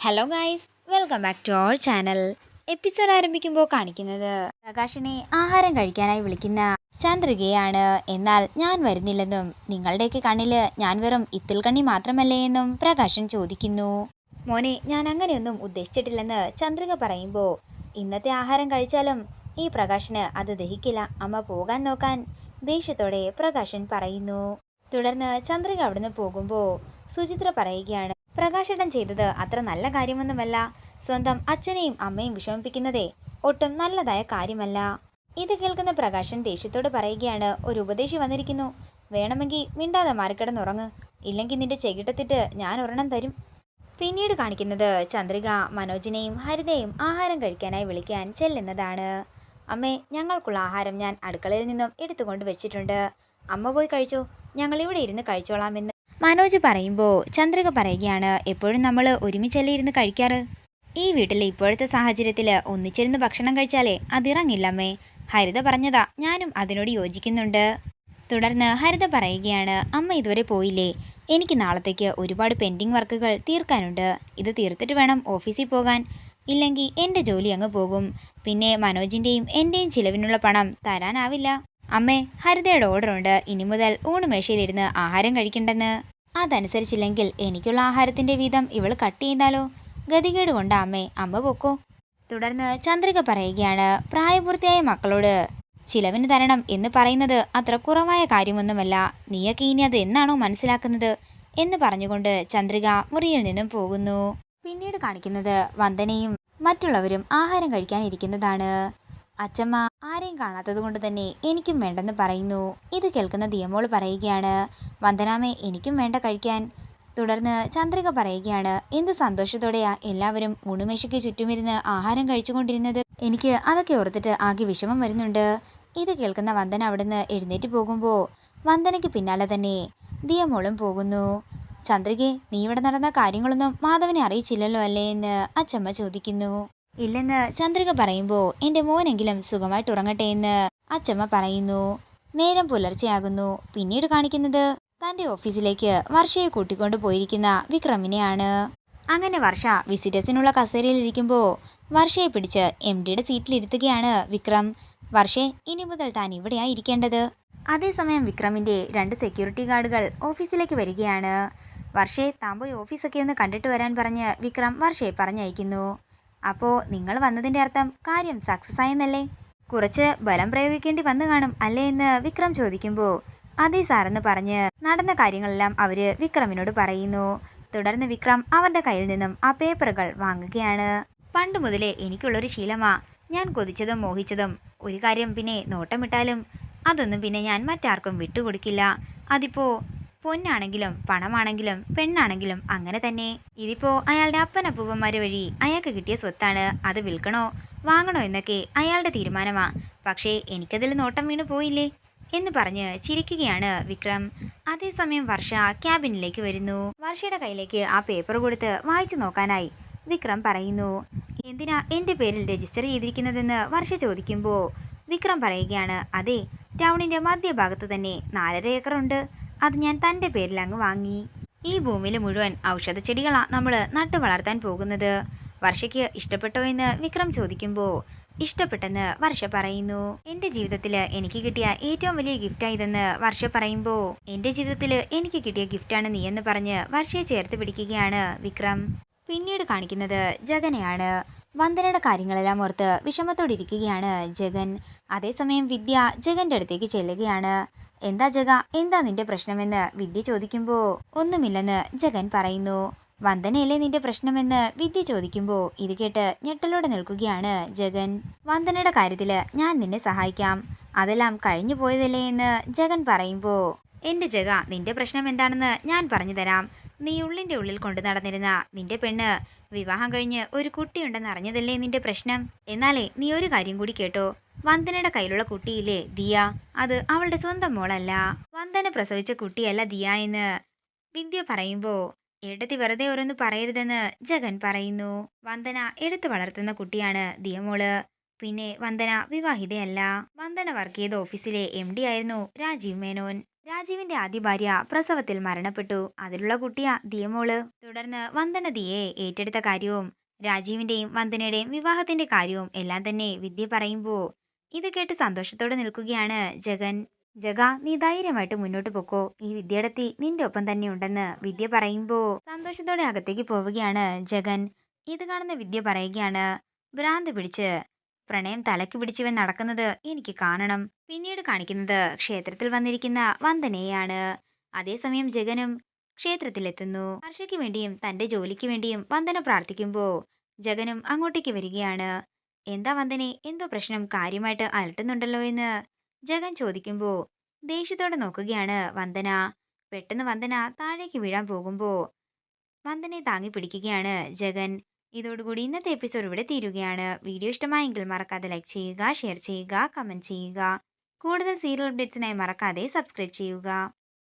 Hello guys, welcome back to our channel. Episode ആരംഭിക്കുമ്പോൾ കാണിക്കുന്നത് പ്രകാശിനെ ആഹാരം കഴിക്കാനായി വിളിക്കുന്ന ചന്ദ്രികയാണ്. എന്നാൽ ഞാൻ വരുന്നില്ലെന്നും നിങ്ങളുടെയൊക്കെ കണ്ണില് ഞാൻ വെറും ഇത്തിൽ കണ്ണി മാത്രമല്ലേ എന്നും പ്രകാശൻ ചോദിക്കുന്നു. മോനെ, ഞാൻ അങ്ങനെയൊന്നും ഉദ്ദേശിച്ചിട്ടില്ലെന്ന് ചന്ദ്രിക പറയുമ്പോൾ ഇന്നത്തെ ആഹാരം കഴിച്ചാലും ഈ പ്രകാശന് അത് ദഹിക്കില്ല, അമ്മ പോകാൻ നോക്കാൻ ദേഷ്യത്തോടെ പ്രകാശൻ പറയുന്നു. തുടർന്ന് ചന്ദ്രിക അവിടുന്ന് പോകുമ്പോൾ സുചിത്ര പറയുകയാണ്, പ്രകാശേട്ടൻ ചെയ്തത് അത്ര നല്ല കാര്യമൊന്നുമല്ല. സ്വന്തം അച്ഛനെയും അമ്മയും വിഷമിപ്പിക്കുന്നതേ ഒട്ടും നല്ലതായ കാര്യമല്ല. ഇത് കേൾക്കുന്ന പ്രകാശൻ ദേഷ്യത്തോട് പറയുകയാണ്, ഒരു ഉപദേശി വന്നിരിക്കുന്നു, വേണമെങ്കിൽ മിണ്ടാതെ മാറിക്കിടന്നുറങ്ങ്, ഇല്ലെങ്കിൽ നിന്റെ ചെകിട്ടത്തിട്ട് ഞാൻ ഒരെണ്ണം തരും. പിന്നീട് കാണിക്കുന്നത് ചന്ദ്രിക മനോജിനെയും ഹരിതയും ആഹാരം കഴിക്കാനായി വിളിക്കാൻ ചെല്ലുന്നതാണ്. അമ്മേ, ഞങ്ങൾക്കുള്ള ആഹാരം ഞാൻ അടുക്കളയിൽ നിന്നും എടുത്തുകൊണ്ട് വെച്ചിട്ടുണ്ട്, അമ്മ പോയി കഴിച്ചോ, ഞങ്ങൾ ഇവിടെ ഇരുന്ന് കഴിച്ചോളാമെന്ന് മനോജ് പറയുമ്പോൾ ചന്ദ്രിക പറയുകയാണ്, എപ്പോഴും നമ്മൾ ഒരുമിച്ചല്ലേ ഇരുന്ന് കഴിക്കാറ്. ഈ വീട്ടിലെ ഇപ്പോഴത്തെ സാഹചര്യത്തിൽ ഒന്നിച്ചിരുന്ന് ഭക്ഷണം കഴിച്ചാലേ അതിറങ്ങില്ലമ്മേ. ഹരിത പറഞ്ഞതാ, ഞാനും അതിനോട് യോജിക്കുന്നുണ്ട്. തുടർന്ന് ഹരിത പറയുകയാണ്, അമ്മ ഇതുവരെ പോയില്ലേ, എനിക്ക് നാളത്തേക്ക് ഒരുപാട് പെൻഡിങ് വർക്കുകൾ തീർക്കാനുണ്ട്, ഇത് തീർത്തിട്ട് വേണം ഓഫീസിൽ പോകാൻ, ഇല്ലെങ്കിൽ എൻ്റെ ജോലി അങ്ങ് പോകും, പിന്നെ മനോജിൻ്റെയും എൻ്റെയും ചിലവിനുള്ള പണം തരാനാവില്ല. അമ്മേ, ഹരിതയുടെ ഓർഡറുണ്ട്, ഇനി മുതൽ ഊണുമേശയിലിരുന്ന് ആഹാരം കഴിക്കണ്ടെന്ന്. അതനുസരിച്ചില്ലെങ്കിൽ എനിക്കുള്ള ആഹാരത്തിൻ്റെ വീതം ഇവൾ കട്ട് ചെയ്താലോ, ഗതികേട് കൊണ്ടാ അമ്മേ, അമ്മ പൊക്കോ. തുടർന്ന് ചന്ദ്രിക പറയുകയാണ്, പ്രായപൂർത്തിയായ മക്കളോട് ചിലവിന് തരണം എന്ന് പറയുന്നത് അത്ര കുറവായ കാര്യമൊന്നുമല്ല, നീയൊക്കെ ഇനി അത് എന്നാണോ മനസ്സിലാക്കുന്നത് എന്ന് പറഞ്ഞുകൊണ്ട് ചന്ദ്രിക മുറിയിൽ നിന്നും പോകുന്നു. പിന്നീട് കാണിക്കുന്നത് വന്ദനയും മറ്റുള്ളവരും ആഹാരം കഴിക്കാനിരിക്കുന്നതാണ്. അച്ചമ്മ ആരെയും കാണാത്തത് കൊണ്ട് തന്നെ എനിക്കും വേണ്ടെന്ന് പറയുന്നു. ഇത് കേൾക്കുന്ന ദിയമോൾ പറയുകയാണ്, വന്ദനാമേ, എനിക്കും വേണ്ട കഴിക്കാൻ. തുടർന്ന് ചന്ദ്രിക പറയുകയാണ്, എന്ത് സന്തോഷത്തോടെയാ എല്ലാവരും ഊണുമേശയ്ക്ക് ചുറ്റുമിരുന്ന് ആഹാരം കഴിച്ചുകൊണ്ടിരുന്നത്, എനിക്ക് അതൊക്കെ ഓർത്തിട്ട് ആകെ വിഷമം വരുന്നുണ്ട്. ഇത് കേൾക്കുന്ന വന്ദന അവിടുന്ന് എഴുന്നേറ്റ് പോകുമ്പോൾ വന്ദനയ്ക്ക് പിന്നാലെ തന്നെ ദിയമോളും പോകുന്നു. ചന്ദ്രികെ, നീ ഇവിടെ നടന്ന കാര്യങ്ങളൊന്നും മാധവനെ അറിയിച്ചില്ലല്ലോ അല്ലേ എന്ന് അച്ചമ്മ ചോദിക്കുന്നു. ഇല്ലെന്ന് ചന്ദ്രിക പറയുമ്പോൾ എൻ്റെ മോനെങ്കിലും സുഖമായിട്ട് ഉറങ്ങട്ടെ എന്ന് അച്ചമ്മ പറയുന്നു. നേരം പുലർച്ചെയാകുന്നു. പിന്നീട് കാണിക്കുന്നത് തൻ്റെ ഓഫീസിലേക്ക് വർഷയെ കൂട്ടിക്കൊണ്ട് പോയിരിക്കുന്ന വിക്രമിനെയാണ്. അങ്ങനെ വർഷ വിസിറ്റേഴ്സിനുള്ള കസേരയിലിരിക്കുമ്പോൾ വർഷയെ പിടിച്ച് MDയുടെ സീറ്റിലിരുത്തുകയാണ് വിക്രം. വർഷേ, ഇനി മുതൽ താൻ ഇവിടെയായി ഇരിക്കേണ്ടത്. അതേസമയം വിക്രമിൻ്റെ 2 സെക്യൂരിറ്റി ഗാർഡുകൾ ഓഫീസിലേക്ക് വരികയാണ്. വർഷേ, താൻ പോയി ഓഫീസൊക്കെ ഒന്ന് കണ്ടിട്ട് വരാൻ പറഞ്ഞ് വിക്രം വർഷയെ പറഞ്ഞയക്കുന്നു. അപ്പോൾ നിങ്ങൾ വന്നതിൻ്റെ അർത്ഥം കാര്യം സക്സസ് ആയെന്നല്ലേ, കുറച്ച് ബലം പ്രയോഗിക്കേണ്ടി വന്നു കാണും അല്ലേ എന്ന് വിക്രം ചോദിക്കുമ്പോൾ അതേ സാറെന്ന് പറഞ്ഞ് നടന്ന കാര്യങ്ങളെല്ലാം അവര് വിക്രമിനോട് പറയുന്നു. തുടർന്ന് വിക്രം അവരുടെ കയ്യിൽ നിന്നും ആ പേപ്പറുകൾ വാങ്ങുകയാണ്. പണ്ട് മുതലേ എനിക്കുള്ളൊരു ശീലമാ, ഞാൻ കൊതിച്ചതും മോഹിച്ചതും ഒരു കാര്യം പിന്നെ നോട്ടമിട്ടാലും അതൊന്നും പിന്നെ ഞാൻ മറ്റാർക്കും വിട്ടുകൊടുക്കില്ല. അതിപ്പോ പൊന്നാണെങ്കിലും പണമാണെങ്കിലും പെണ്ണാണെങ്കിലും അങ്ങനെ തന്നെ. ഇതിപ്പോ അയാളുടെ അപ്പനപ്പൂപ്പന്മാര് വഴി അയാൾക്ക് കിട്ടിയ സ്വത്താണ്, അത് വിൽക്കണോ വാങ്ങണോ എന്നൊക്കെ അയാളുടെ തീരുമാനമാ. പക്ഷേ എനിക്കതിൽ നോട്ടം വീണു പോയില്ലേ എന്ന് പറഞ്ഞ് ചിരിക്കുകയാണ് വിക്രം. അതേസമയം വർഷ ക്യാബിനിലേക്ക് വരുന്നു. വർഷയുടെ കയ്യിലേക്ക് ആ പേപ്പർ കൊടുത്ത് വായിച്ചു നോക്കാനായി വിക്രം പറയുന്നു. എന്തിനാ എൻ്റെ പേരിൽ രജിസ്റ്റർ ചെയ്തിരിക്കുന്നതെന്ന് വർഷ ചോദിക്കുമ്പോൾ വിക്രം പറയുകയാണ്, അതെ, ടൗണിൻ്റെ മധ്യഭാഗത്ത് തന്നെ 4.5 ഏക്കറുണ്ട്, അത് ഞാൻ തൻ്റെ പേരിൽ അങ്ങ് വാങ്ങി. ഈ ഭൂമിയിൽ മുഴുവൻ ഔഷധ ചെടികളാണ് നമ്മൾ നട്ടു വളർത്താൻ പോകുന്നത്. വർഷയ്ക്ക് ഇഷ്ടപ്പെട്ടോ എന്ന് വിക്രം ചോദിക്കുമ്പോൾ ഇഷ്ടപ്പെട്ടെന്ന് വർഷ പറയുന്നു. എൻ്റെ ജീവിതത്തിൽ എനിക്ക് കിട്ടിയ ഏറ്റവും വലിയ ഗിഫ്റ്റാണ് ഇതെന്ന് വർഷ പറയുമ്പോൾ എൻ്റെ ജീവിതത്തിൽ എനിക്ക് കിട്ടിയ ഗിഫ്റ്റാണ് നീ എന്ന് പറഞ്ഞ് വർഷയെ ചേർത്ത് പിടിക്കുകയാണ് വിക്രം. പിന്നീട് കാണിക്കുന്നത് ജഗനെയാണ്. വന്ദനയുടെ കാര്യങ്ങളെല്ലാം ഓർത്ത് വിഷമത്തോടിരിക്കുകയാണ് ജഗൻ. അതേസമയം വിദ്യ ജഗന്റെ അടുത്തേക്ക് ചെല്ലുകയാണ്. എന്താ ജഗ, എന്താ നിന്റെ പ്രശ്നമെന്ന് വിദ്യ ചോദിക്കുമ്പോൾ ഒന്നുമില്ലെന്ന് ജഗൻ പറയുന്നു. വന്ദനയല്ലേ നിന്റെ പ്രശ്നമെന്ന് വിദ്യ ചോദിക്കുമ്പോൾ ഇത് കേട്ട് ഞെട്ടലോടെ നിൽക്കുകയാണ് ജഗൻ. വന്ദനയുടെ കാര്യത്തില് ഞാൻ നിന്നെ സഹായിക്കാം, അതെല്ലാം കഴിഞ്ഞു പോയതല്ലേ എന്ന് ജഗൻ പറയുമ്പോൾ എൻ്റെ ജഗ, നിന്റെ പ്രശ്നം എന്താണെന്ന് ഞാൻ പറഞ്ഞു തരാം. നീ ഉള്ളിൻ്റെ ഉള്ളിൽ കൊണ്ടു നടന്നിരുന്ന നിന്റെ പെണ്ണ് വിവാഹം കഴിഞ്ഞ് ഒരു കുട്ടിയുണ്ടെന്ന് അറിഞ്ഞതല്ലേ നിന്റെ പ്രശ്നം. എന്നാലേ നീ ഒരു കാര്യം കൂടി കേട്ടോ, വന്ദനയുടെ കയ്യിലുള്ള കുട്ടിയില്ലേ ദിയ, അത് അവളുടെ സ്വന്തം മോളല്ല, വന്ദന പ്രസവിച്ച കുട്ടിയല്ല ദിയ എന്ന് വിദ്യ പറയുമ്പോൾ ഏട്ടത്തി വെറുതെ ഓരോന്ന് പറയരുതെന്ന് ജഗൻ പറയുന്നു. വന്ദന എടുത്തു വളർത്തുന്ന കുട്ടിയാണ് ദിയമോള്. പിന്നെ വന്ദന വിവാഹിതയല്ല. വന്ദന വർക്ക് ചെയ്ത ഓഫീസിലെ MD ആയിരുന്നു രാജീവ് മേനോൻ. രാജീവിന്റെ ആദ്യ ഭാര്യ പ്രസവത്തിൽ മരണപ്പെട്ടു. അതിലുള്ള കുട്ടിയാ ദിയമോള്. തുടർന്ന് വന്ദന ദിയെ ഏറ്റെടുത്ത കാര്യവും രാജീവിന്റെയും വന്ദനയുടെയും വിവാഹത്തിന്റെ കാര്യവും എല്ലാം തന്നെ വിദ്യ പറയുമ്പോ ഇത് കേട്ട് സന്തോഷത്തോടെ നിൽക്കുകയാണ് ജഗൻ. ജഗ, നീ ധൈര്യമായിട്ട് മുന്നോട്ട് പൊക്കോ. ഈ വിദ്യടത്തി നിന്റെ ഒപ്പം തന്നെ ഉണ്ടെന്ന് വിദ്യ പറയുമ്പോ സന്തോഷത്തോടെ അകത്തേക്ക് പോവുകയാണ് ജഗൻ. ഇത് കാണുന്ന വിദ്യ പറയുകയാണ്, ഭ്രാന്ത് പിടിച്ച് പ്രണയം തലക്ക് പിടിച്ചുവൻ നടക്കുന്നത് എനിക്ക് കാണണം. പിന്നീട് കാണിക്കുന്നത് ക്ഷേത്രത്തിൽ വന്നിരിക്കുന്ന വന്ദനയെയാണ്. അതേസമയം ജഗനും ക്ഷേത്രത്തിലെത്തുന്നു. ഹർഷയ്ക്ക് വേണ്ടിയും തന്റെ ജോലിക്ക് വേണ്ടിയും വന്ദന പ്രാർത്ഥിക്കുമ്പോ ജഗനും അങ്ങോട്ടേക്ക് വരികയാണ്. എന്താ വന്ദനെ, എന്തോ പ്രശ്നം കാര്യമായിട്ട് അലട്ടുന്നുണ്ടല്ലോ എന്ന് ജഗൻ ചോദിക്കുമ്പോ ദേഷ്യത്തോടെ നോക്കുകയാണ് വന്ദന. പെട്ടെന്ന് വന്ദന താഴേക്ക് വീഴാൻ പോകുമ്പോ വന്ദനയെ താങ്ങി പിടിക്കുകയാണ് ജഗൻ. ഇതോടുകൂടി ഇന്നത്തെ എപ്പിസോഡ് ഇവിടെ തീരുകയാണ്. വീഡിയോ ഇഷ്ടമായെങ്കിൽ മറക്കാതെ ലൈക്ക് ചെയ്യുക, ഷെയർ ചെയ്യുക, കമന്റ് ചെയ്യുക. കൂടുതൽ സീരിയൽ അപ്ഡേറ്റ്സിനായി മറക്കാതെ സബ്സ്ക്രൈബ് ചെയ്യുക.